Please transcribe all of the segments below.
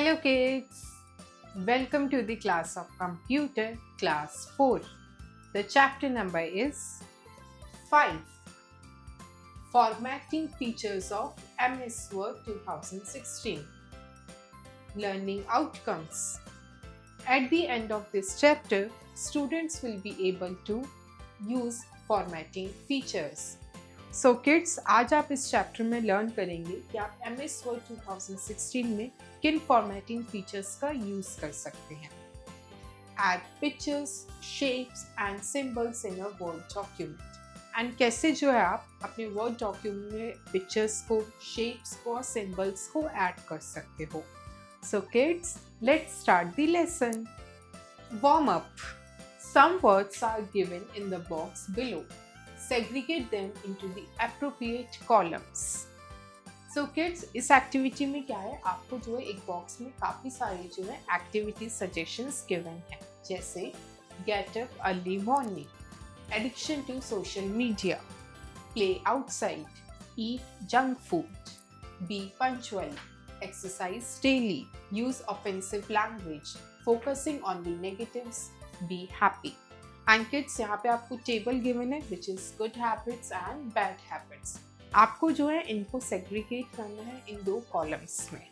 Hello kids, welcome to the class of computer class 4. The chapter number is 5. Formatting features of MS Word 2016. Learning outcomes. At the end of this chapter, students will be able to use formatting features. So kids, आज आप इस chapter में learn करेंगे कि आप MS Word 2016 में किन formatting features का यूज कर सकते हैं. Add pictures, shapes and symbols in a Word document. And कैसे जो है आप अपने वर्ड डॉक्यूमेंट में पिक्चर्स को, शेप्स को और सिंबल्स को ऐड कर सकते हो. So kids, let's start the lesson. Warm up. Some words are given in the box below. Segregate them into the appropriate columns. So kids, इस एक्टिविटी में क्या है, आपको जो है एक बॉक्स में काफ़ी सारे जो है एक्टिविटी सजेशंस गिवन हैं, जैसे get up early morning, addiction to social media, play outside, eat junk food, be punctual, exercise daily, use offensive language, focusing on the negatives, be happy. And kids, यहाँ पे आपको table given है which is good habits and bad habits. आपको जो है इनको segregate करना है इन दो कॉलम्स में.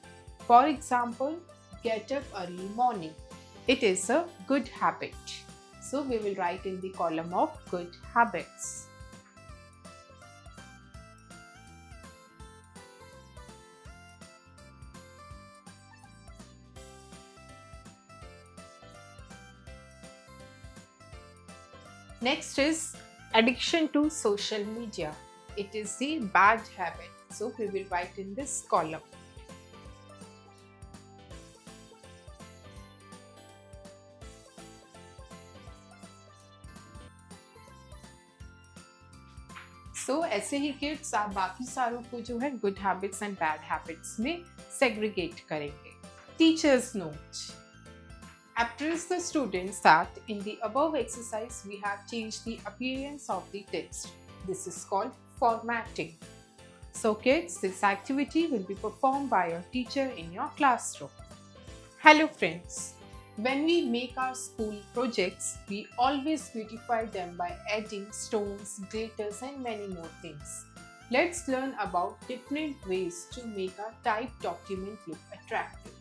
For example, get up early morning, it is a good habit, so we will write in the column of good habits. Next is addiction to social media. It is the bad habit. So we will write in this column. So ऐसे ही kids आप बाकी सारों को जो है good habits and bad habits में segregate करेंगे. Teacher's note. Appraise the students that in the above exercise we have changed the appearance of the text. This is called formatting. So kids, this activity will be performed by your teacher in your classroom. Hello friends. When we make our school projects, we always beautify them by adding stones, glitters and many more things. Let's learn about different ways to make our typed document look attractive.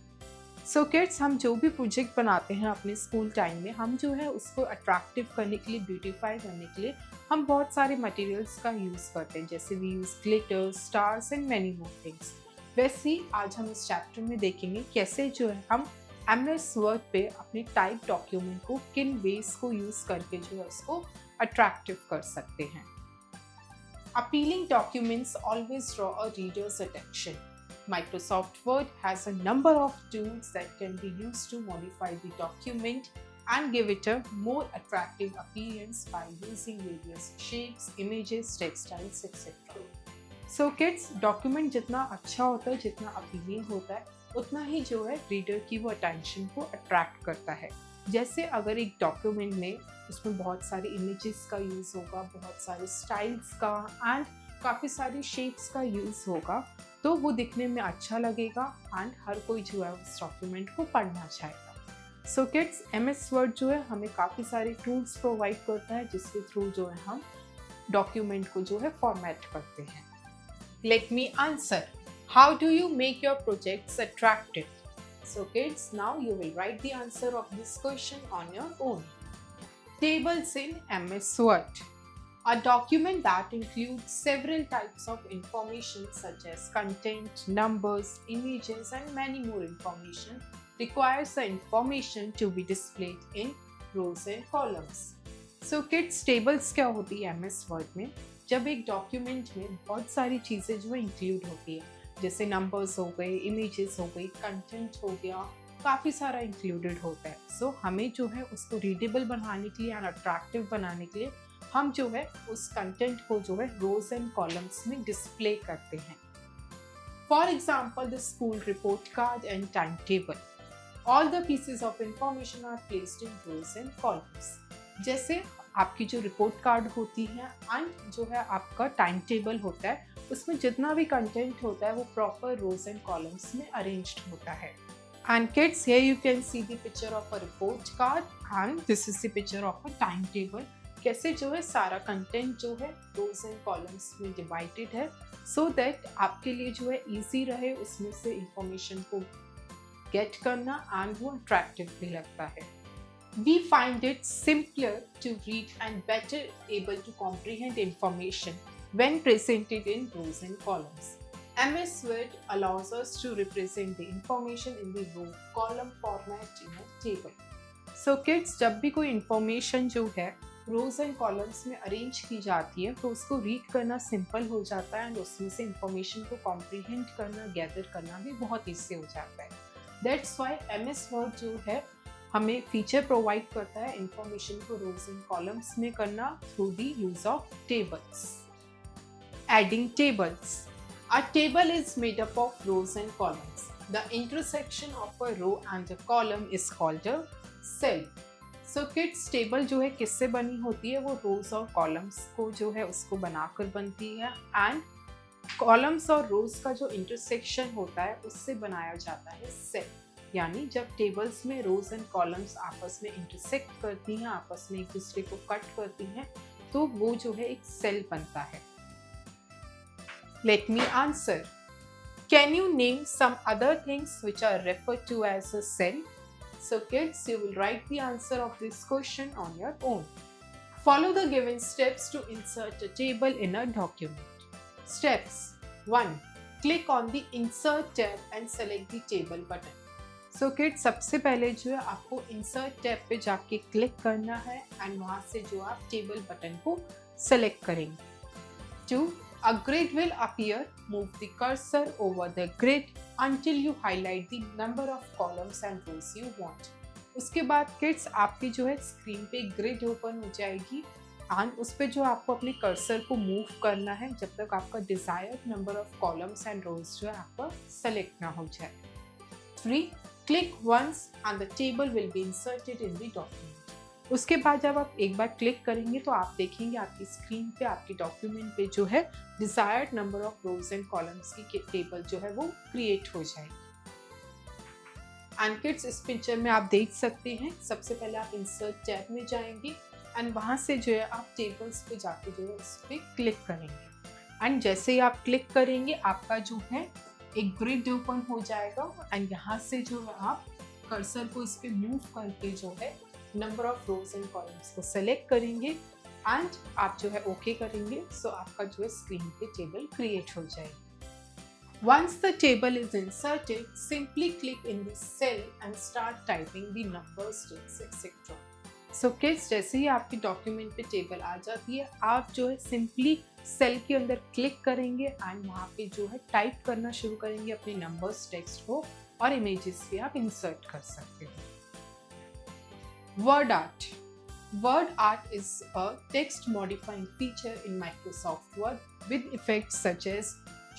So kids, हम जो भी project बनाते हैं अपने school time में, हम जो है उसको अट्रैक्टिव करने के लिए, ब्यूटीफाई करने के लिए हम बहुत सारे मटेरियल्स का यूज़ करते हैं, जैसे we use glitters, stars and many more things. वैसे ही आज हम इस चैप्टर में देखेंगे कैसे जो है हम MS वर्ड पे अपने टाइप डॉक्यूमेंट को किन वेज को यूज़ करके जो है उसको अट्रैक्टिव कर सकते हैं. Appealing documents always draw a readers attention. Microsoft Word has a number of tools that can be used to modify the document and give it a more attractive appearance by using various shapes, images, textiles, etc. So kids, document जितना अच्छा होता है, जितना appealing होता है, उतना ही जो है रीडर की वो अटेंशन को अट्रैक्ट करता है. जैसे अगर एक डॉक्यूमेंट में उसमें बहुत सारे इमेजेस का यूज़ होगा, बहुत सारे स्टाइल्स का एंड काफ़ी सारी शेप्स का यूज़ होगा, तो वो दिखने में अच्छा लगेगा एंड हर कोई जो है उस डॉक्यूमेंट को पढ़ना चाहेगा. सो किड्स, MS वर्ड जो है हमें काफ़ी सारे टूल्स प्रोवाइड करता है जिसके थ्रू जो है हम डॉक्यूमेंट को जो है फॉर्मेट करते हैं. Let me answer. How do you make your projects attractive? So kids, now you will write the answer of this question on your own. Tables in MS word. A document that includes several types of information such as content, numbers, images and many more information requires the information to be displayed in rows and columns. So kids, tables क्या होती है MS Word में? जब एक document में बहुत सारी चीज़ें जो है include होती है, जैसे numbers हो गए, images हो गई, content हो गया, काफ़ी सारा included होता है. So हमें जो है उसको readable बनाने के लिए और attractive बनाने के लिए हम जो है उस कंटेंट को जो है रोज एंड कॉलम्स में डिस्प्ले करते हैं. For example, the school report card and time table. All the pieces of information are placed in rows and columns. जैसे आपकी जो रिपोर्ट कार्ड होती है एंड जो है आपका टाइम टेबल होता है, उसमें जितना भी कंटेंट होता है वो प्रॉपर रोज एंड कॉलम्स में अरेंज्ड होता है. And kids, here you can see the picture of a report card and this is the picture of a timetable. कैसे जो है सारा कंटेंट जो है रोज एंड कॉलम्स में डिवाइडेड है सो दैट आपके लिए जो है इजी रहे उसमें से इंफॉर्मेशन को गेट करना एंड वो अट्रैक्टिव भी लगता है. We find it simpler to read and better able to comprehend information when presented in rows and columns. MS Word allows us to represent the information in the row column format in a table. So kids, जब भी कोई information जो है rows and columns में arrange की जाती है तो उसको रीड करना सिंपल हो जाता है एंड उसमें से इंफॉर्मेशन को कॉम्प्रीहेंड करना गैदर करना भी बहुत ईजी हो जाता है. दैट्स वाई MS वर्ड जो है हमें फीचर प्रोवाइड करता है इंफॉर्मेशन को रोज एंड कॉलम्स में करना through the use of tables. Adding tables. A table is made up of rows and columns. The intersection of a row and a column is called a cell. So kids, table जो है किससे बनी होती है वो रोज और columns को जो है उसको बनाकर बनती है एंड कॉलम्स और रोज का जो इंटरसेक्शन होता है उससे बनाया जाता है सेल. यानी जब टेबल्स में रोज एंड कॉलम्स आपस में इंटरसेक्ट करती हैं आपस में एक दूसरे को कट करती हैं तो वो जो है एक सेल बनता है. Let me answer. Can you name some other things which are referred to as a cell? So kids, you will write the answer of this question on your own. Follow the given steps to insert a table in a document. Steps 1. Click on the Insert tab and select the table button. So kids, सबसे पहले जो है आपको Insert tab पे जाके click करना है and वहाँ से जो आप टेबल बटन को सेलेक्ट करेंगे. 2. A grid will appear. Move the cursor over the grid until you highlight the number of columns and rows you want. उसके बाद किड्स आपकी जो है स्क्रीन पे ग्रिड ओपन हो जाएगी एंड उस पर जो आपको अपने कर्सर को मूव करना है जब तक आपका desired number of columns and rows जो है आपका सेलेक्ट ना हो जाए. 3. Click once and the table will be inserted in the document. उसके बाद जब आप एक बार क्लिक करेंगे तो आप देखेंगे आपकी स्क्रीन पे आपकी डॉक्यूमेंट पे जो है desired number of rose and columns की टेबल जो है वो क्रिएट हो जाएगी. एंड किड्स, इस पिक्चर में आप देख सकते हैं सबसे पहले आप इंसर्ट टैब में जाएंगे एंड वहाँ से जो है आप टेबल्स पे जाके जो है उस पर क्लिक करेंगे एंड जैसे ही आप क्लिक करेंगे आपका जो है एक ग्रिड ओपन हो जाएगा एंड यहाँ से जो है आप कर्सर को इस पर मूव करके जो है number of rose and columns को सेलेक्ट करेंगे एंड आप जो है ओके करेंगे सो आपका जो है स्क्रीन पे टेबल क्रिएट हो जाएगी. Once the table is inserted, simply click in the cell and start typing the numbers, dates, etc. So kids, जैसे ही आपकी डॉक्यूमेंट पे टेबल आ जाती है आप जो है सिंपली सेल के अंदर क्लिक करेंगे एंड वहाँ पे जो है टाइप करना शुरू करेंगे अपने नंबर्स टेक्स्ट को और इमेजेस भी आप इंसर्ट कर सकते हो. Word art. Word art is a text modifying feature in Microsoft Word with effects such as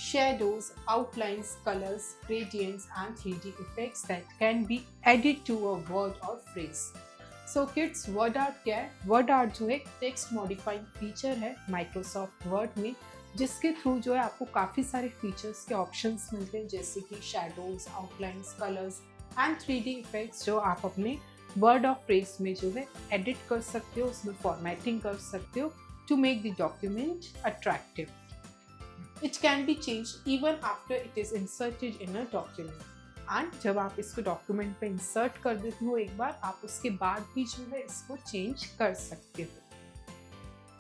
shadows, outlines, colors, gradients, and 3D effects that can be added to a word or phrase. So kids, word art क्या है? Word art जो है text modifying feature है Microsoft Word में जिसके through जो है आपको काफ़ी सारे फीचर्स के ऑप्शंस मिलते हैं जैसे कि shadows, outlines, colors and 3D effects जो आप अपने वर्ड ऑफ फ्रेज में जो है एडिट कर सकते हो उसमें फॉर्मेटिंग कर सकते हो to make the document attractive. It can be change even after it is inserted in a document and जब आप इसको डॉक्यूमेंट पे इंसर्ट कर देते हो एक बार आप उसके बाद भी जो है इसको चेंज कर सकते हो.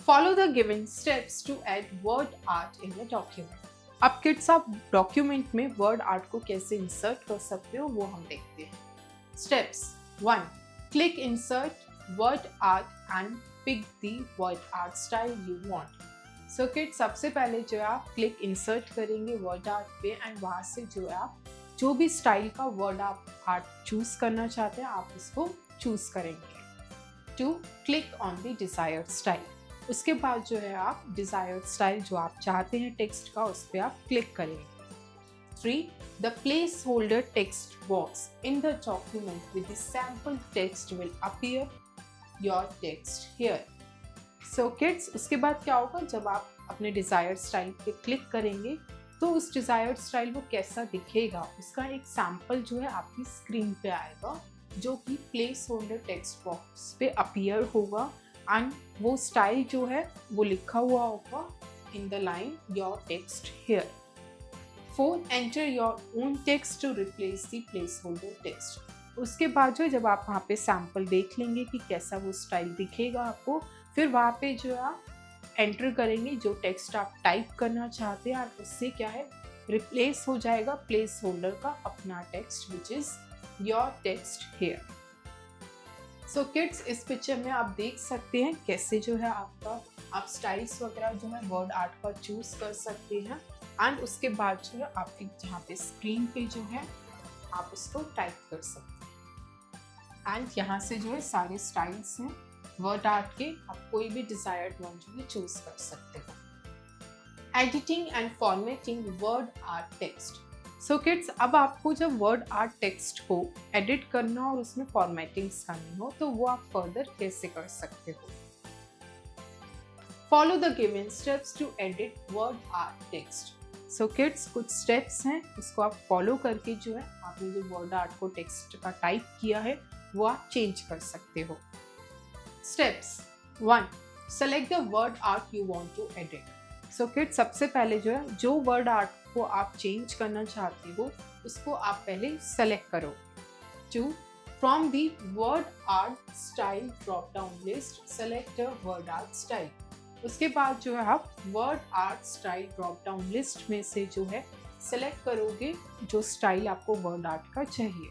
Follow the given steps to add word art in a document. अब किड्स, आप डॉक्यूमेंट में वर्ड आर्ट को कैसे इंसर्ट कर सकते हो वो हम देखते हैं. Steps 1. Click Insert Word Art and pick the word art style you want. So kids, सबसे पहले जो है आप क्लिक इंसर्ट करेंगे वर्ड आर्ट पे एंड वहाँ से जो है आप जो भी स्टाइल का वर्ड आप आर्ट चूज करना चाहते हैं आप उसको चूज करेंगे. 2. Click on the desired style. उसके बाद जो है आप डिजायर्ड स्टाइल जो आप चाहते हैं टेक्स्ट का उस पर आप क्लिक करेंगे. 3. The placeholder text box in the document with the sample text will appear your text here. So kids, उसके बाद क्या होगा जब आप अपने desired style पे क्लिक करेंगे तो उस डिज़ायर्ड स्टाइल वो कैसा दिखेगा उसका एक सैम्पल जो है आपकी स्क्रीन पे आएगा, जो कि प्लेस होल्डर टेक्स्ट बॉक्स पे अपीयर होगा एंड वो स्टाइल जो है वो लिखा हुआ होगा in the line your text here. 4. Enter your own text to replace the placeholder text. उसके बाद जो जब आप वहाँ पे सैम्पल देख लेंगे कि कैसा वो स्टाइल दिखेगा आपको, फिर वहाँ पे जो आप एंटर करेंगे जो टेक्स्ट आप टाइप करना चाहते हैं और उससे क्या है रिप्लेस हो जाएगा प्लेस होल्डर का अपना text which is your text here. So kids, इस पिक्चर में आप देख सकते हैं कैसे जो है आपका आप स्टाइल्स वगैरह जो है वर्ड आर्ट का चूज कर सकते हैं एंड उसके बाद जो है आप एक जहाँ पे स्क्रीन पे जो है आप उसको टाइप कर सकते हैं एंड यहाँ से जो है सारे स्टाइल्स हैं वर्ड आर्ट के, आप कोई भी डिजायर्ड वन जो है चूज कर सकते हो। Editing and formatting word art text. So kids, अब आपको जब वर्ड आर्ट टेक्स्ट को एडिट करना और उसमें फॉर्मेटिंग्स करनी हो तो वो आप फर्दर कैसे कर सकते हो। Follow the given steps to edit word art text. So kids, कुछ स्टेप्स हैं, इसको आप फॉलो करके जो है आपने जो वर्ड आर्ट को टेक्स्ट का टाइप किया है वो आप चेंज कर सकते हो। Steps 1. Select the word art you want to edit. So kids, सबसे पहले जो है जो वर्ड आर्ट को आप चेंज करना चाहते हो उसको आप पहले सेलेक्ट करो। 2. From the word art style drop down list select a word art style. उसके बाद जो है आप word art style drop down list में से जो है सेलेक्ट करोगे जो स्टाइल आपको वर्ड आर्ट का चाहिए।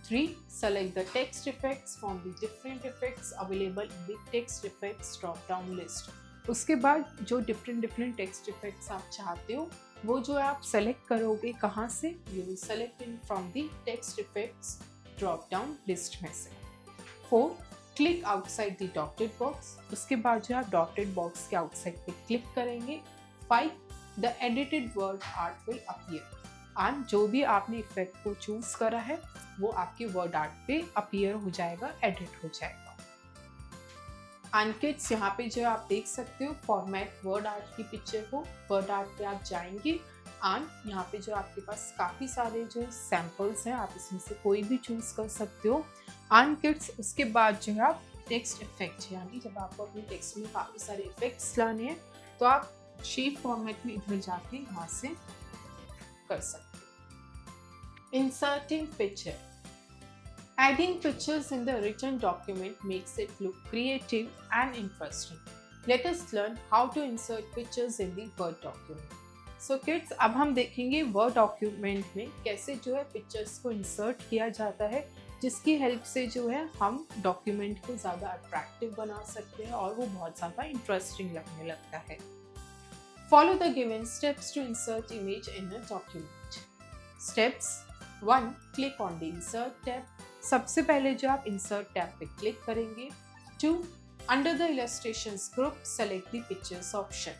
3. Select the text effects from the different effects available in the text effects drop down list. उसके बाद जो डिफरेंट टेक्स्ट इफेक्ट्स आप चाहते हो वो जो है आप सेलेक्ट करोगे कहाँ से, you will select in from the text effects drop down list में से। 4. Click outside the dotted box. उसके बाद जो आप डॉटेड बॉक्स के आउटसाइड पे क्लिक करेंगे। 5. The edited word art will appear. And जो भी आपने इफेक्ट को चूज करा है वो आपके वर्ड आर्ट पे अपीयर हो जाएगा, एडिट हो जाएगा। एंड किड्स, यहाँ पे जो आप देख सकते हो फॉर्मेट वर्ड आर्ट की पिक्चर को, वर्ड आर्ट पे आप जाएंगे एंड यहाँ पे जो आपके पास काफ़ी सारे जो सैम्पल्स हैं आप इसमें से कोई भी चूज कर सकते हो। एंड किड्स, उसके बाद जो है आप टेक्स्ट इफेक्ट, यानी जब आपको अपने टेक्स्ट में काफ़ी सारे इफेक्ट्स लाने हैं तो आप शेप फॉर्मेट में इधर जाके यहाँ से कर सकते हो। Inserting picture. Adding pictures in the written document makes it look creative and interesting. Let us learn how to insert pictures in the Word document. So kids, अब हम देखेंगे Word document में कैसे जो है पिक्चर्स को इंसर्ट किया जाता है, जिसकी हेल्प से जो है हम डॉक्यूमेंट को ज़्यादा अट्रैक्टिव बना सकते हैं और वो बहुत ज़्यादा इंटरेस्टिंग लगने लगता है। Follow the given steps to insert image in a document. Steps 1. Click on the Insert tab. सबसे पहले जो आप Insert टैब पे क्लिक करेंगे। 2. Under the Illustrations group, select the Pictures option.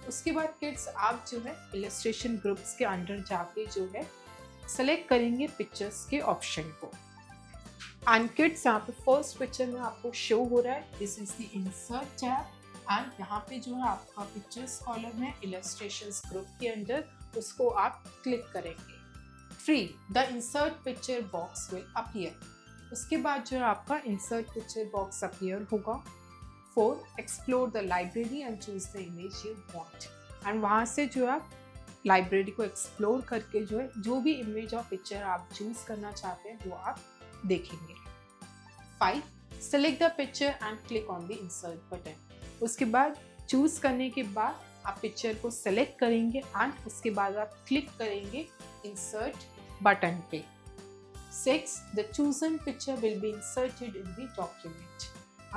उसके बाद किड्स आप जो है Illustration groups के अंदर जाके जो है सेलेक्ट करेंगे पिक्चर्स के ऑप्शन को। एंड किड्स, यहाँ पे फर्स्ट पिक्चर में आपको शो हो रहा है this is the insert tab and यहाँ पे जो है आपका पिक्चर्स कॉलम है Illustrations ग्रुप के अंदर, उसको आप क्लिक करेंगे। 3. The insert picture box will appear. उसके बाद जो है आपका insert picture box appear होगा। 4. Explore the library and choose the image you want. and वहाँ से जो आप लाइब्रेरी को एक्सप्लोर करके जो है जो भी इमेज और पिक्चर आप चूज करना चाहते हैं वो आप देखेंगे। 5. Select the picture and click on the insert button. उसके बाद चूज करने के बाद आप पिक्चर को सेलेक्ट करेंगे एंड उसके बाद आप क्लिक करेंगे इंसर्ट बटन पे। 6. The chosen picture will be inserted in the document.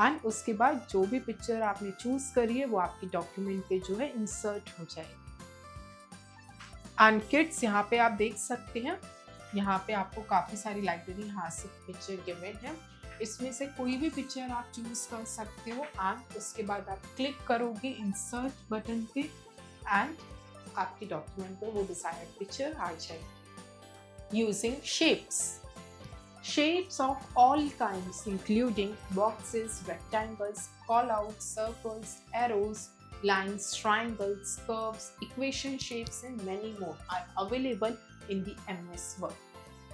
And उसके बाद जो भी पिक्चर आपने चूज करी है वो आपकी डॉक्यूमेंट पे जो है इंसर्ट हो जाएगी। एंड किड्स, यहाँ पे आप देख सकते हैं यहाँ पे आपको काफ़ी सारी लाइब्रेरी यहाँ से पिक्चर गिवन है, इसमें से कोई भी पिक्चर आप चूज कर सकते हो एंड उसके बाद आप क्लिक करोगे इंसर्ट बटन पे एंड आपकी डॉक्यूमेंट पर वो डिजायर्ड पिक्चर आ जाएगी। Using shapes of all kinds including boxes, rectangles, callouts, circles, arrows, Lines, triangles, curves, equation shapes and many more are available in the MS Word.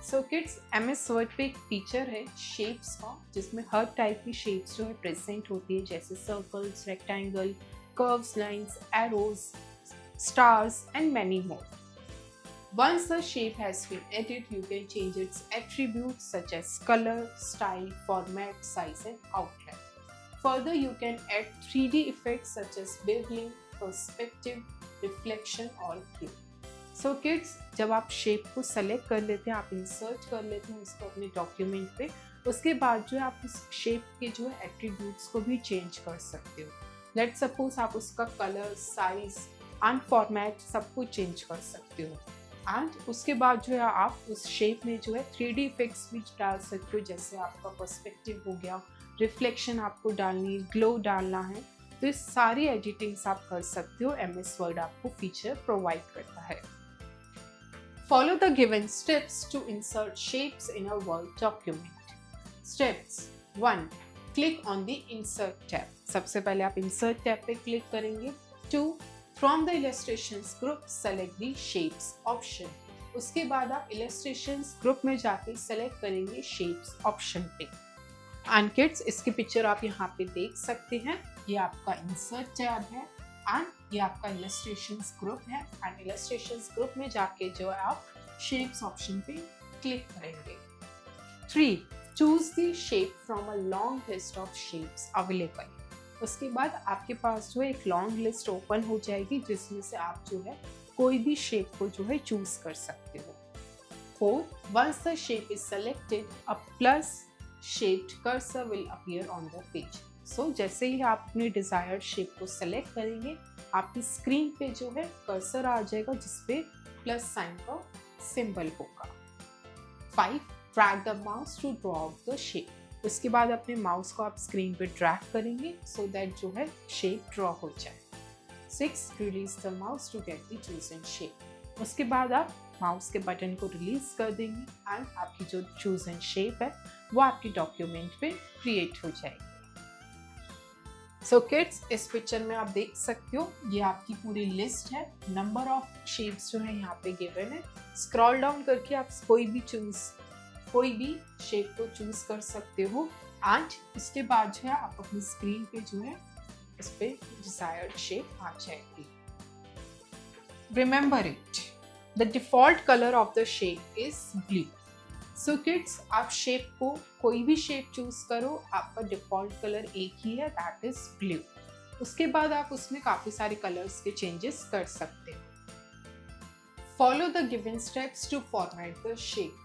So kids, MS Word पे एक feature है shapes का, जिसमें हर type की shapes जो है present होती है, जैसे circles, rectangle, curves, lines, arrows, stars and many more. Once the shape has been edited, you can change its attributes such as color, style, format, size and outline. Further, you can add 3D effects such as beveling, perspective, reflection or glow. So kids, जब आप shape को select कर लेते हैं, आप insert कर लेते हैं उसको अपने डॉक्यूमेंट पे, उसके बाद जो है आप उस शेप के जो है एट्रीब्यूट्स को भी चेंज कर सकते हो. लेट्स सपोज आप उसका कलर, साइज एंड फॉर्मेट सब कुछ चेंज कर सकते हो. एंड उसके बाद जो है आप उस शेप में जो है 3D इफेक्ट्स भी डाल सकते हो, जैसे आपका पर्सपेक्टिव हो गया, रिफ्लेक्शन आपको डालनी है, ग्लो डालना है, तो इस सारी एडिटिंग्स आप कर सकते हो. MS Word आपको फीचर प्रोवाइड करता है. Follow the given steps to insert shapes in a Word document. Steps 1. Click on the Insert tab. सबसे पहले आप Insert tab पे क्लिक करेंगे. 2. From the Illustrations group, select the Shapes option. उसके बाद आप Illustrations group में जाके select करेंगे Shapes option पे. And kids, इसकी पिक्चर आप यहाँ पे देख सकते हैं. ये आपका Insert tab है एंड ये आपका Illustrations group है. एंड Illustrations group में जाके जो है आप Shapes option पे क्लिक करेंगे. 3. Choose the shape from a long list of shapes available. उसके बाद आपके पास जो है एक लॉन्ग लिस्ट ओपन हो जाएगी, जिसमें से आप जो है कोई भी शेप को जो है चूज कर सकते हो. 4. Once the shape is selected, a plus shaped cursor will appear on the page. So जैसे ही आप अपनी डिजायर्ड शेप को सेलेक्ट करेंगे, आपकी स्क्रीन पे जो है कर्सर आ जाएगा, जिसपे प्लस साइन का सिंबल होगा. 5. Drag the mouse to draw out the shape. उसके बाद अपने माउस को आप स्क्रीन पे ड्रैग करेंगे सो दैट जो है शेप ड्रॉ हो जाए. 6. Release the mouse to get the chosen shape. उसके बाद आप माउस के बटन को रिलीज कर देंगे एंड आपकी जो चूजन शेप है वो आपकी डॉक्यूमेंट पे क्रिएट हो जाएगी. सो किड्स, इस पिक्चर में आप देख सकते हो ये आपकी पूरी लिस्ट है. नंबर ऑफ शेप्स जो है यहाँ पे गिवन है. स्क्रॉल डाउन करके आप कोई भी शेप को चूज कर सकते हो एंड इसके बाद जो है आप अपनी स्क्रीन पे जो है इस पे डिजायर्ड शेप आ जाएगी. Remember it, the default colour of the shape is blue. So kids, आप शेप को कोई भी शेप चूज करो, आपका डिफॉल्ट कलर एक ही है, दैट इज ब्लू. उसके बाद आप उसमें काफी सारे कलर्स के चेंजेस कर सकते हो. Follow the given steps to format the shape.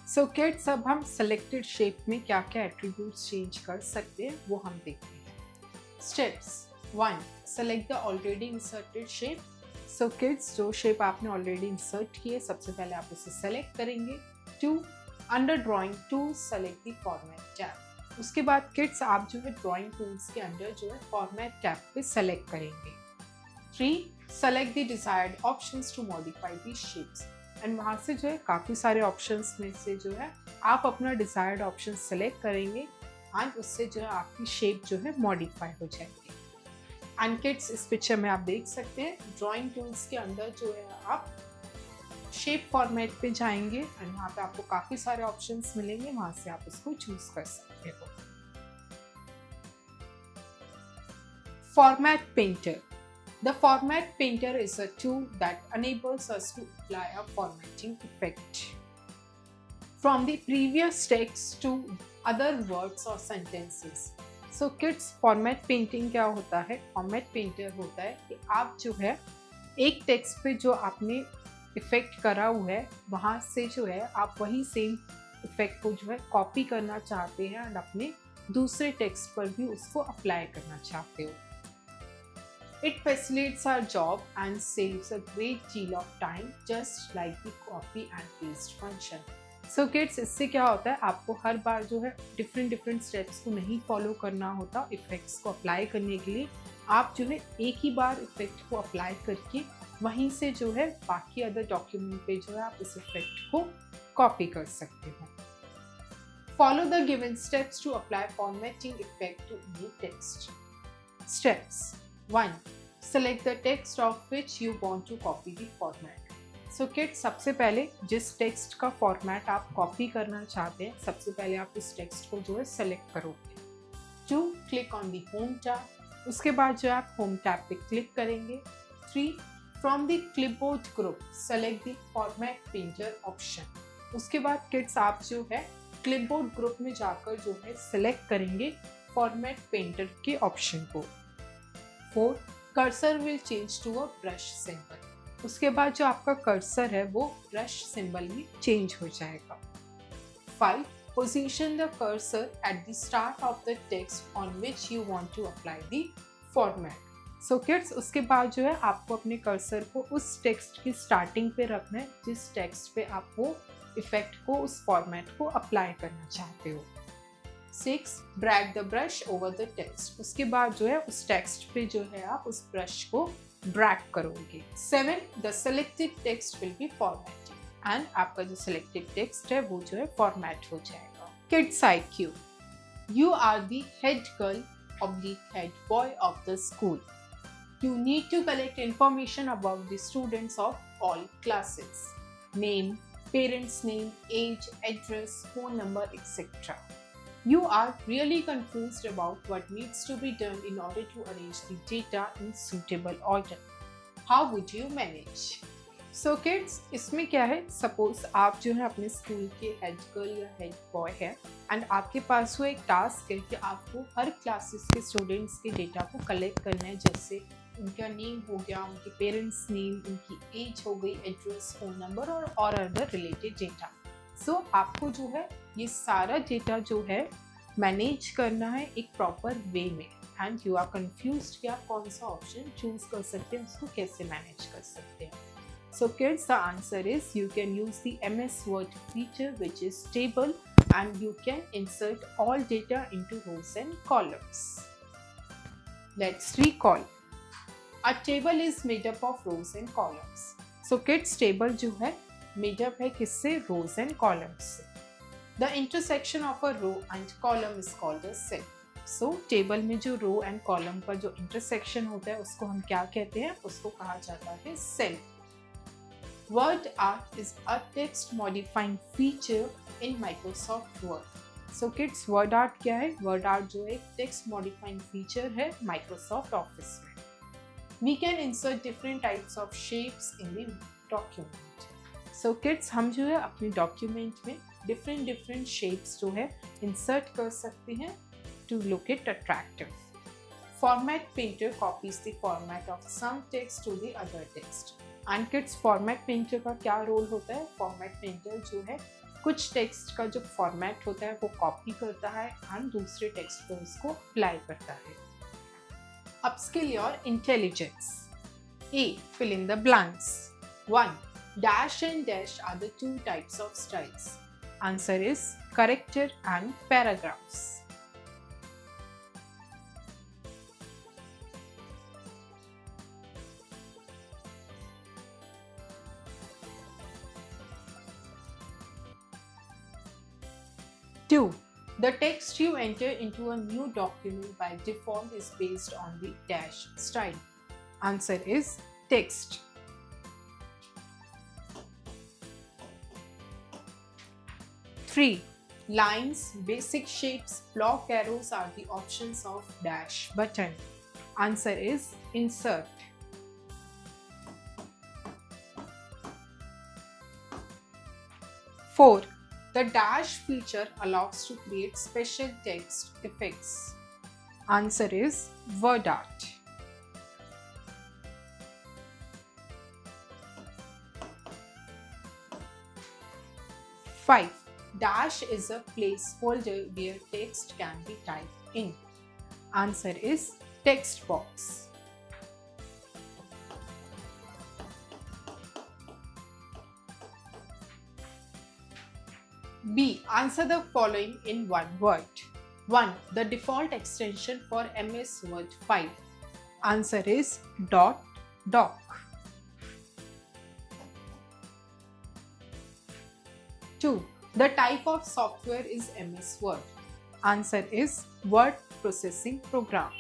So kids, अब हम सेलेक्टेड शेप में क्या क्या एट्रीब्यूट्स चेंज कर सकते हैं वो हम देखते हैं. Steps 1. Select the already inserted shape. So kids, जो शेप आपने ऑलरेडी इंसर्ट की है, सबसे पहले आप उसे सेलेक्ट करेंगे. 2. Under drawing tools, select the format tab. उसके बाद किड्स, आप जो है ड्राइंग टूल्स के अंदर जो है फॉर्मेट टैब पे सेलेक्ट करेंगे. 3. Select the desired options to modify the shapes. And वहाँ से जो है काफ़ी सारे ऑप्शंस में से जो है आप अपना डिजायर्ड ऑप्शन सेलेक्ट करेंगे एंड उससे जो है आपकी शेप जो है मॉडिफाई हो जाएगी. एंड किड्स, इस पिक्चर में आप देख सकते हैं ड्राइंग टूल्स के अंदर जो है आप शेप फॉर्मेट पे जाएंगे एंड वहाँ पे आपको काफ़ी सारे ऑप्शंस मिलेंगे, वहाँ से आप उसको चूज कर सकते हो. Format painter. The Format Painter is a tool that enables us to apply a formatting effect from the previous text to other words or sentences. So kids, Format Painting क्या होता है? Format Painter होता है कि आप जो है एक टेक्स्ट पे जो आपने इफेक्ट करा हुआ है, वहाँ से जो है आप वही सेम इफेक्ट को जो है कॉपी करना चाहते हैं एंड अपने दूसरे टेक्स्ट पर भी उसको अप्लाई करना चाहते हो. It facilitates our job and saves a great deal of time, just like the copy and paste function. So kids, इससे क्या होता है, आपको हर बार जो है डिफरेंट स्टेप्स को नहीं फॉलो करना होता. इफेक्ट्स को अप्लाई करने के लिए आप जो है एक ही बार इफेक्ट को अप्लाई करके वहीं से जो है बाकी अदर डॉक्यूमेंट पे जो है आप इस इफेक्ट को कॉपी कर सकते हो. Follow the given steps to apply formatting effect to any text. Steps 1. Select the text of which you want to copy the format. So kids, सबसे पहले जिस टेक्स्ट का फॉर्मेट आप कॉपी करना चाहते हैं, सबसे पहले आप इस टेक्स्ट को जो है सेलेक्ट करोगे. 2. Click on the home tab. उसके बाद जो आप होम टैब पे क्लिक करेंगे. 3. From the clipboard group select the format painter option. उसके बाद किड्स आप जो है क्लिपबोर्ड ग्रुप में जाकर जो है सिलेक्ट करेंगे फॉर्मेट पेंटर के ऑप्शन को. 4. Cursor will change to a brush symbol. उसके बाद जो आपका कर्सर है वो ब्रश सिंबल में चेंज हो जाएगा. 5. Position the cursor at the start of the text on which you want to apply the format. So kids, उसके बाद जो है आपको अपने कर्सर को उस टेक्स्ट की स्टार्टिंग पे रखना है जिस टेक्स्ट पे आप वो इफेक्ट को, उस फॉर्मेट को अप्लाई करना चाहते हो. 6. Drag the brush over the text. उसके बाद जो है उस टेक्स्ट पे जो है आप उस ब्रश को ड्रैग करोगे. 7. The selected text will be formatted and आपका जो सिलेक्टेड टेक्स्ट है वो जो है फॉर्मेट हो जाएगा. Kids IQ. You are the head girl of the head boy of the school. You need to collect information about the students of all classes. Name, parents' name, age, address, phone number, etc. You are really confused about what needs to be done in order to arrange the data in suitable order. How would you manage? So kids, इसमें क्या है, suppose आप जो है अपने school के head girl या head boy है एंड आपके पास वो एक टास्क है कि आपको हर क्लासेस के स्टूडेंट्स के डेटा को कलेक्ट करना है, जैसे उनका नेम हो गया, उनके पेरेंट्स नेम, उनकी एज हो गई, एड्रेस, फोन नंबर और अदर रिलेटेड डेटा. सो आपको जो है ये सारा डेटा जो है मैनेज करना है एक प्रॉपर वे में एंड यू आर कंफ्यूज्ड कि आप कौन सा ऑप्शन चूज कर सकते हैं, उसको कैसे मैनेज कर सकते हैं. So kids, the answer is you can use the MS Word feature which is table and you can insert all data into rows and columns. Let's recall. A table is made up of rows and columns. So kids, table जो है made up है किससे? rows and columns से. The intersection of a row and column is called a cell. So table में जो row and column का जो intersection होता है उसको हम क्या कहते हैं? उसको कहा जाता है cell. Word art is a text modifying feature in Microsoft Word. So kids, word art क्या है? Word art जो एक text modifying feature है Microsoft Office में. We can insert different types of shapes in the document. So kids, हम जो है अपने document में different shapes जो है insert कर सकते हैं to look it attractive. Format painter copies the format of some text to the other text. And kids, format painter का क्या रोल होता है? फॉर्मेट पेंटर जो है कुछ टेक्स्ट का जो फॉर्मेट होता है वो कॉपी करता है एंड दूसरे टेक्स्ट पर उसको अप्लाई करता है. Upskill your intelligence. A. Fill in the blanks. 1. Dash and dash are the two types of styles. Answer is character and paragraphs. 2. The text you enter into a new document by default is based on the dash style. Answer is text. 3. Lines, basic shapes, block arrows are the options of dash button. Answer is insert. 4. The dash feature allows to create special text effects. Answer is word art. 5. Dash is a placeholder where text can be typed in. Answer is text box. B. Answer the following in one word. 1. The default extension for MS Word file. Answer is .doc. 2. The type of software is MS Word. Answer is word processing program.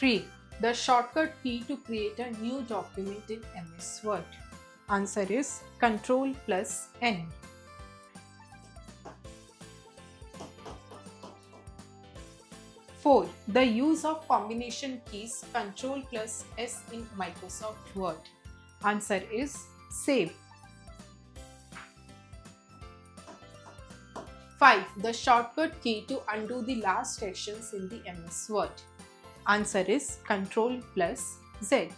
3. The shortcut key to create a new document in MS Word. Answer is Ctrl plus N. 4. The use of combination keys Ctrl plus S in Microsoft Word. Answer is Save. 5. The shortcut key to undo the last actions in the MS Word. Answer is Ctrl plus Z.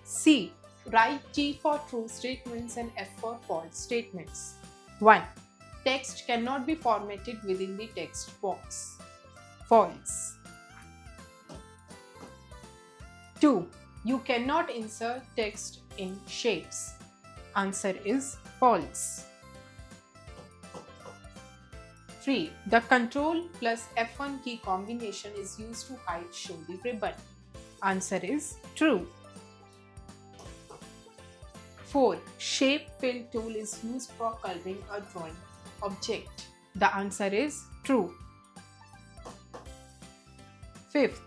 C. Write T for true statements and F for false statements. 1. Text cannot be formatted within the text box. False. 2. You cannot insert text in shapes. Answer is false. 3. The Ctrl plus F1 key combination is used to hide show the ribbon. Answer is true. 4. Shape fill tool is used for coloring a drawing object. The answer is true. 5th.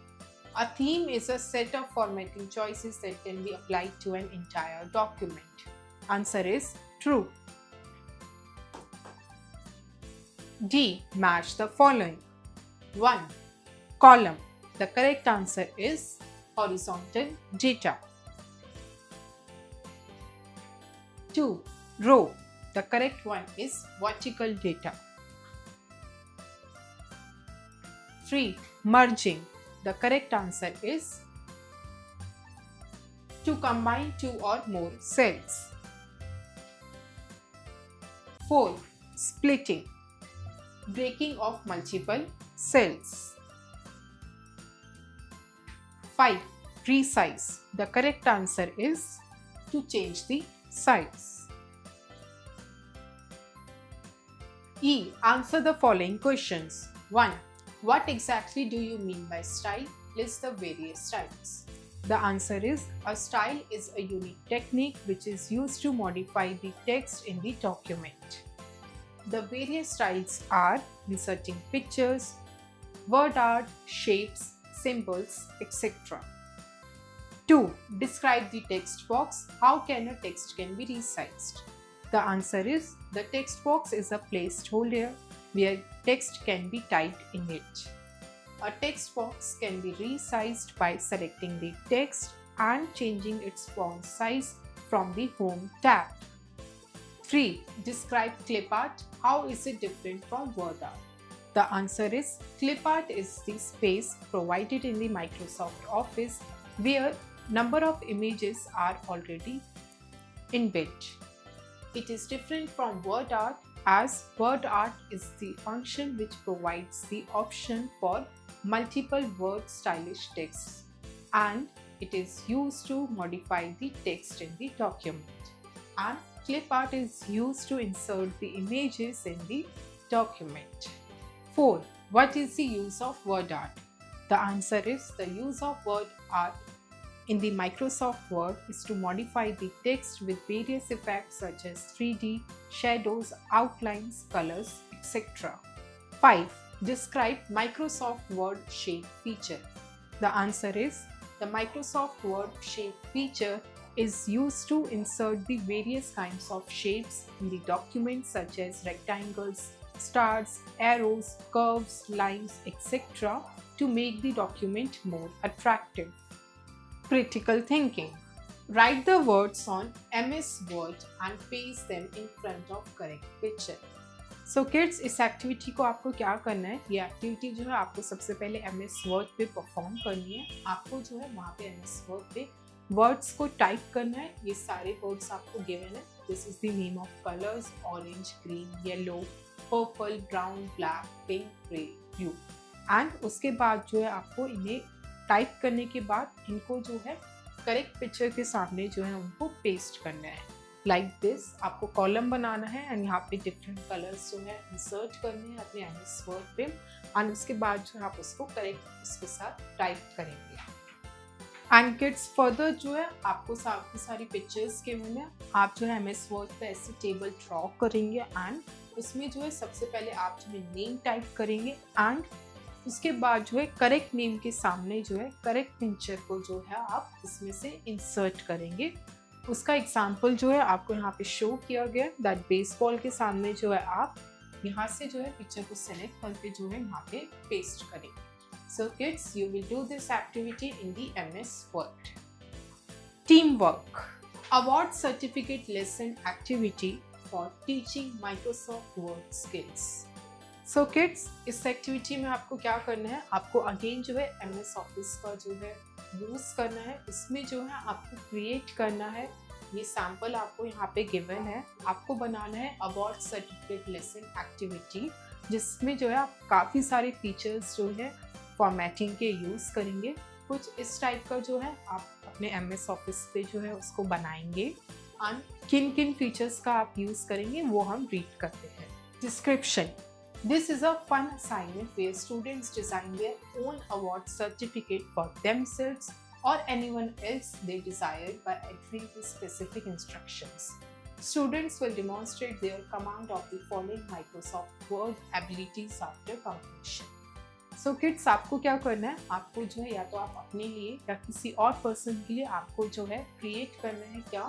A theme is a set of formatting choices that can be applied to an entire document. Answer is true. D. Match the following. 1. Column. The correct answer is horizontal data. 2. Row. The correct one is vertical data. 3. Merging. The correct answer is to combine two or more cells. 4. Splitting. Breaking of multiple cells. 5. Resize. The correct answer is to change the size. E. Answer the following questions. 1. What exactly do you mean by style? List the various styles. The answer is a style is a unique technique which is used to modify the text in the document. The various styles are inserting pictures, word art, shapes, symbols, etc. 2. Describe the text box. How can a text can be resized? The answer is the text box is a placeholder where text can be typed in it. A text box can be resized by selecting the text and changing its font size from the Home tab. 3. Describe clip art. How is it different from word art? The answer is clip art is the space provided in the Microsoft Office where number of images are already inbuilt. It is different from word art as word art is the function which provides the option for multiple word stylish texts and it is used to modify the text in the document, and clip art is used to insert the images in the document. 4. What is the use of word art? The answer is the use of word art in the Microsoft Word is to modify the text with various effects such as 3D, shadows, outlines, colors, etc. 5. Describe Microsoft Word Shape feature. The answer is the Microsoft Word Shape feature is used to insert the various kinds of shapes in the document such as rectangles, stars, arrows, curves, lines, etc. to make the document more attractive. Critical thinking. Write the words on MS Word and paste them in front of correct picture. So kids, इस activity को आपको क्या करना है, ये activity जो है आपको सबसे पहले MS Word पे परफॉर्म करनी है. आपको जो है वहाँ पे MS Word पे वर्ड्स को टाइप करना है. ये सारे वर्ड्स आपको गिवन है. This is the name of colours orange, green, yellow, purple, brown, black, pink, grey, blue. And उसके बाद जो है आपको इन्हें टाइप करने के बाद इनको जो है करेक्ट पिक्चर के सामने जो है उनको पेस्ट करना है. लाइक दिस आपको कॉलम बनाना है एंड यहाँ पे डिफरेंट कलर्स जो है इंसर्ट करने हैं अपने MS Word पे एंड उसके बाद जो है आप उसको करेक्ट इसके साथ टाइप करेंगे. एंड किड्स फर्दर जो है आपको काफ़ी सारी पिक्चर्स के में आप जो है एमएस वर्ड पे ऐसे टेबल ड्रॉ करेंगे एंड उसमें जो है सबसे पहले आप जो है नेम टाइप करेंगे एंड उसके बाद जो है करेक्ट नेम के सामने जो है करेक्ट पिक्चर को जो है आप इसमें से इंसर्ट करेंगे। उसका एग्जाम्पल जो है आपको यहाँ पे शो किया गया दैट बेसबॉल के सामने जो है आप यहाँ से जो है पिक्चर को सेलेक्ट करके जो है यहाँ पे पेस्ट करेंगे। So kids, you will do this activity in the MS Word. Teamwork. Award certificate lesson activity for teaching Microsoft Word skills. So kids, इस एक्टिविटी में आपको क्या करना है, आपको अगेन जो है MS Office का जो है यूज़ करना है। इसमें जो है आपको क्रिएट करना है, ये सैम्पल आपको यहाँ पे गिवन है, आपको बनाना है अवार्ड सर्टिफिकेट लेसन एक्टिविटी, जिसमें जो है आप काफ़ी सारे फीचर्स जो है फॉर्मेटिंग के यूज़ करेंगे। कुछ इस टाइप का जो है आप अपने MS ऑफिस पे जो है उसको बनाएंगे एंड किन किन फीचर्स का आप यूज़ करेंगे वो हम रीड करते हैं। Description. This is a fun assignment where students design their own award certificate for themselves or anyone else they desire by entering the specific instructions. Students will demonstrate their command of the following Microsoft Word abilities after completion. So kids, आपको क्या करना है, आपको जो है या तो आप अपने लिए या किसी और पर्सन के लिए आपको जो है क्रिएट करना है क्या,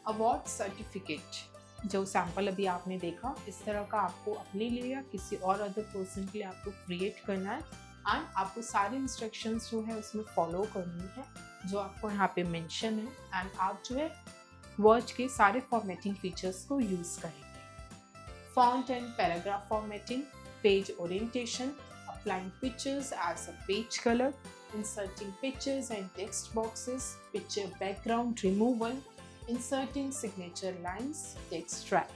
अवार्ड सर्टिफिकेट। जो सैम्पल अभी आपने देखा इस तरह का आपको अपने लिए या किसी और अदर पर्सन के लिए आपको क्रिएट करना है एंड आपको सारे इंस्ट्रक्शंस जो है उसमें फॉलो करनी है जो आपको यहाँ पे मेंशन है एंड आप जो है वर्ड के सारे फॉर्मेटिंग फीचर्स को यूज़ करेंगे। Font and paragraph formatting, page orientation, applying pictures as a page color, inserting pictures and text boxes, picture background removal, inserting signature lines, text wrap.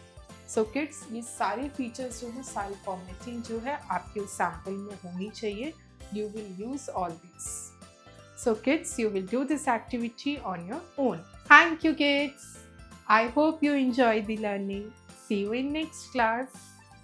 So kids, ये सारे features जो है, सारी formatting जो है आपके उस सैम्पल में होनी चाहिए। You will use all these. So kids, you will do this activity on your own. Thank you kids. I hope you enjoy the learning. See you in next class.